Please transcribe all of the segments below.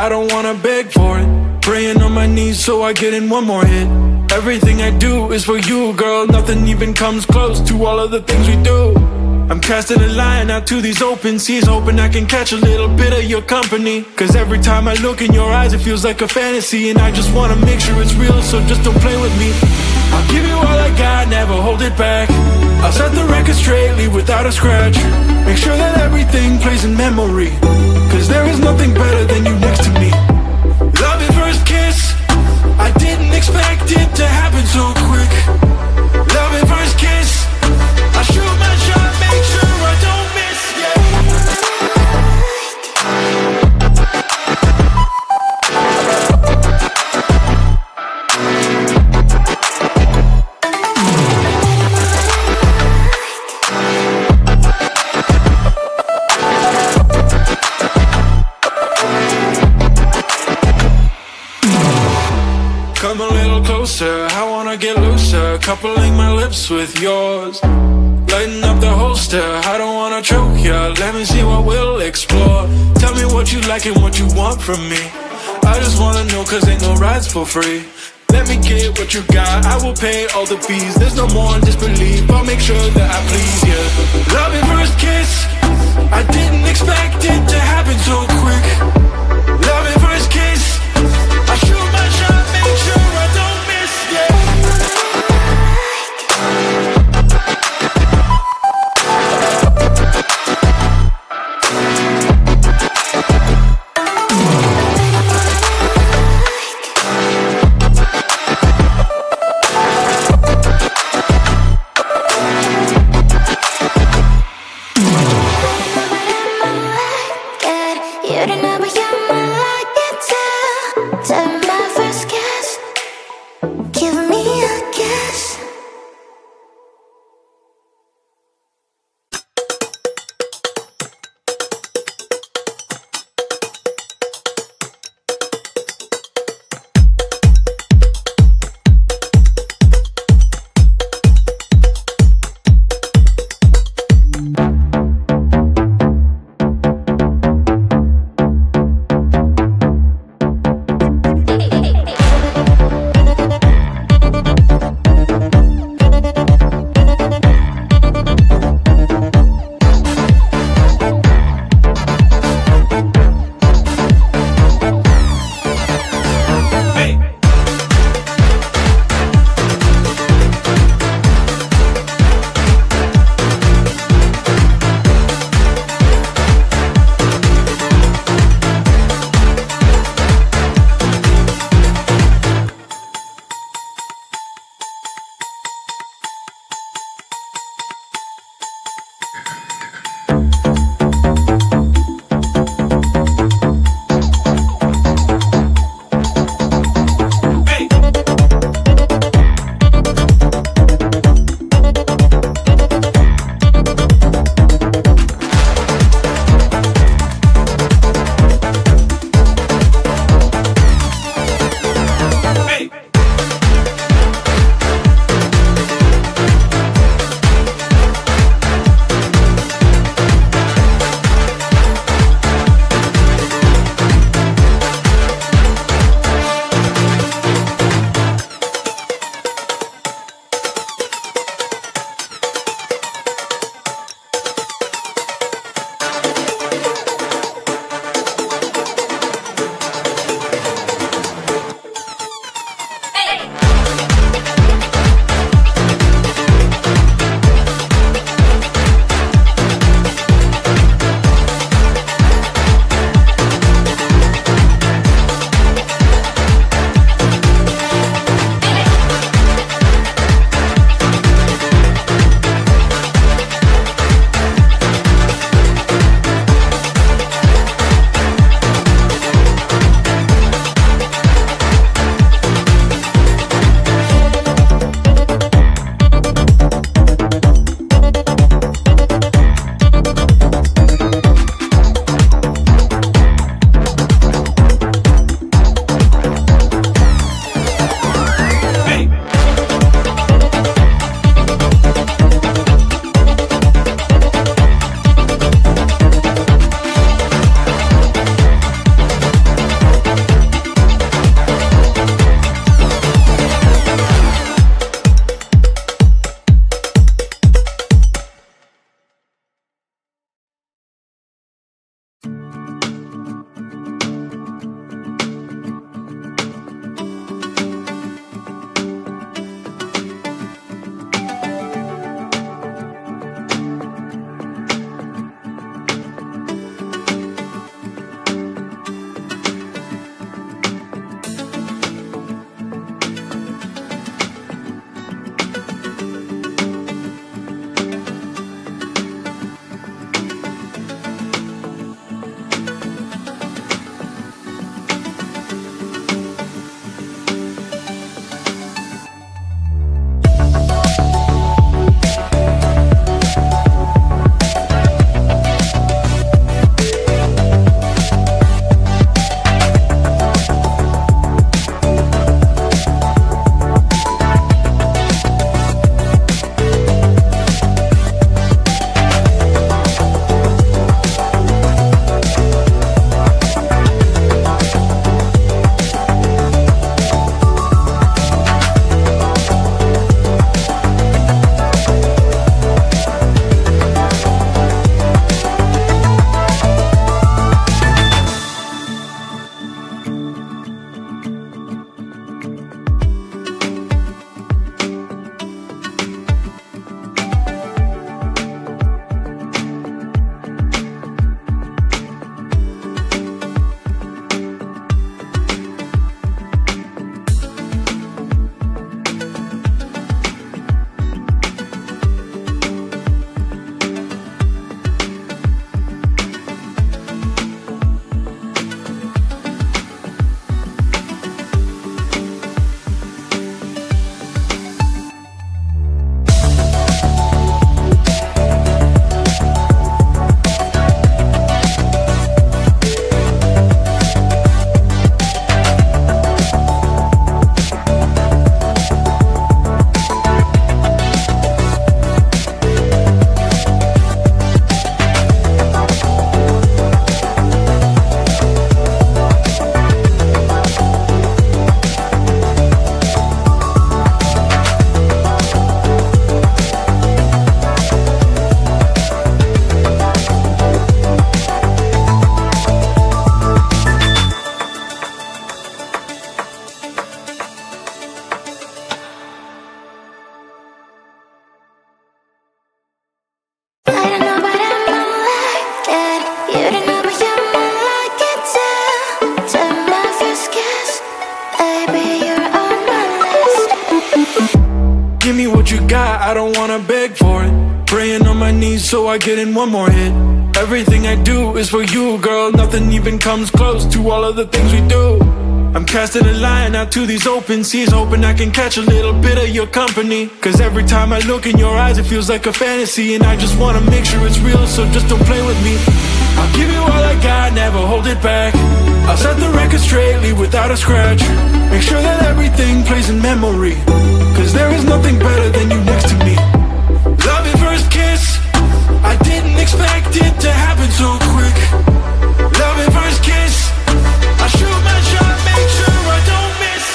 I don't wanna beg for it. Praying on my knees so I get in one more hit. Everything I do is for you, girl. Nothing even comes close to all of the things we do. I'm casting a line out to these open seas, hoping I can catch a little bit of your company. Cause every time I look in your eyes, it feels like a fantasy. And I just wanna make sure it's real, so just don't play with me. I'll give you all I got, never hold it back. I'll set the record straight, leave without a scratch. Make sure that everything plays in memory. Cause there is nothing better than you next to me. Love at first kiss, I didn't expect it to happen so quick. Love at first kiss, I shoot my shot, make sure I don't miss, yeah. Come a little closer, I wanna get looser. Coupling my lips with yours, lighten up the holster, I don't wanna choke ya. Let me see what we'll explore. Tell me what you like and what you want from me. I just wanna know cause ain't no rides for free. Let me get what you got, I will pay all the fees. There's no more disbelief, I'll make sure that I please you. Love at first kiss, I didn't expect it to happen so quick. Love at first kiss, I shoot my shot, make sure I don't miss, yeah. You don't know, but you're more like it too. give me what you got, I don't wanna beg for it. Praying on my knees so I get in one more hit. Everything I do is for you, girl. Nothing even comes close to all of the things we do. I'm casting a line out to these open seas, hoping I can catch a little bit of your company. Cause every time I look in your eyes it feels like a fantasy, and I just wanna make sure it's real, so just don't play with me. I'll give you all I got, never hold it back. I'll set the record straight, leave without a scratch. Make sure that everything plays in memory, cause there is nothing better than you next to me. Love at first kiss, I didn't expect it to happen so quick. Love at first kiss, I shoot my shot, make sure I don't miss,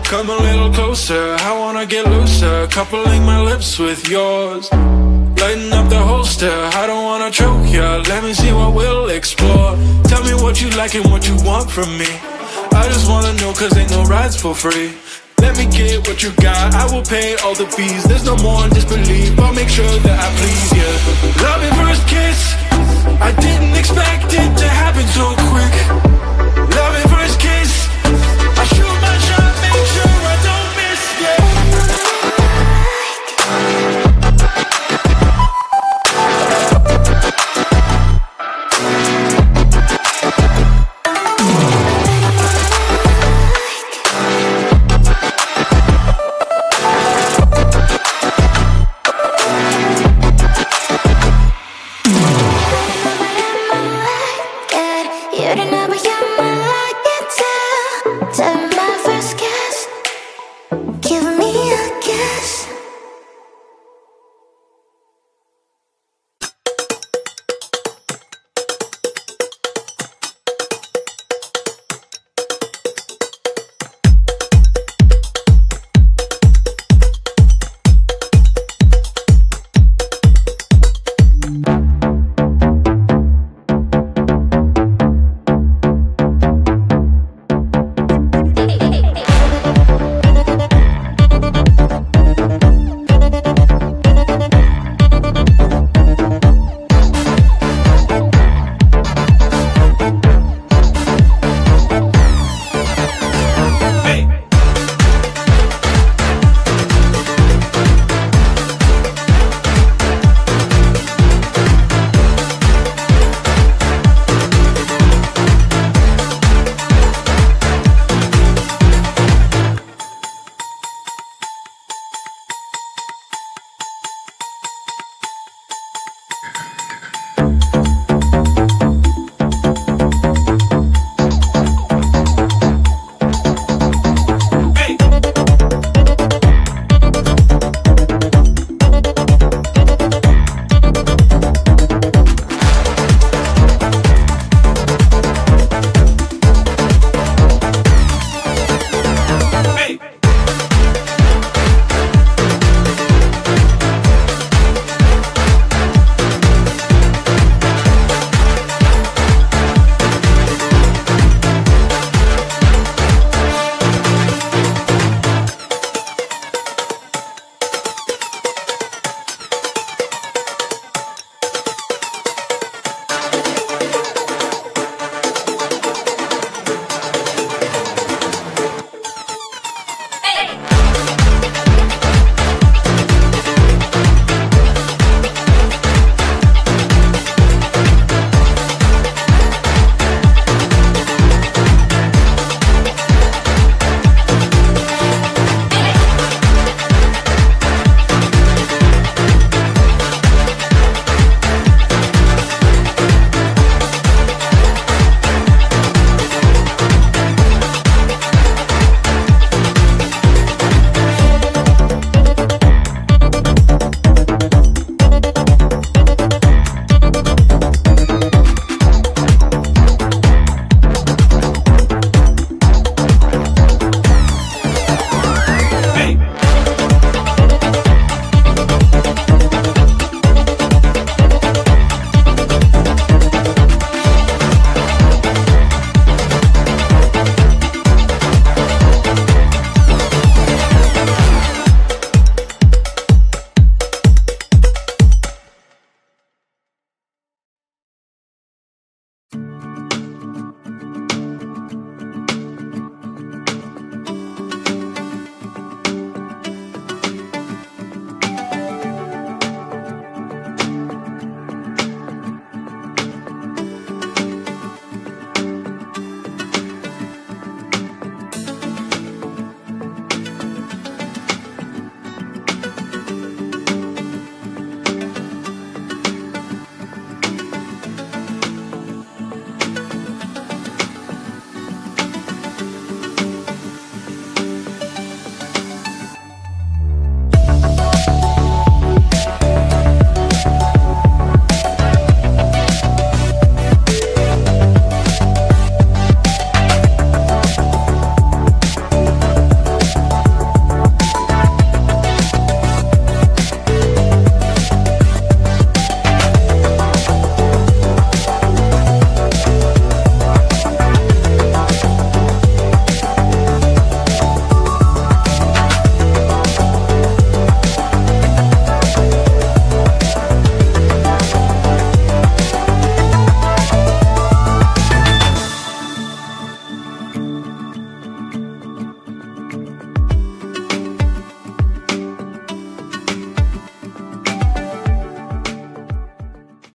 Come a little closer, I wanna get looser, coupling my lips with yours. Lighten up the holster, I don't wanna choke ya. Let me see what we'll explore. Tell me what you like and what you want from me. I just wanna know, cause ain't no rides for free. Let me get what you got, I will pay all the fees. There's no more disbelief, I'll make sure that I please you. Love at first kiss,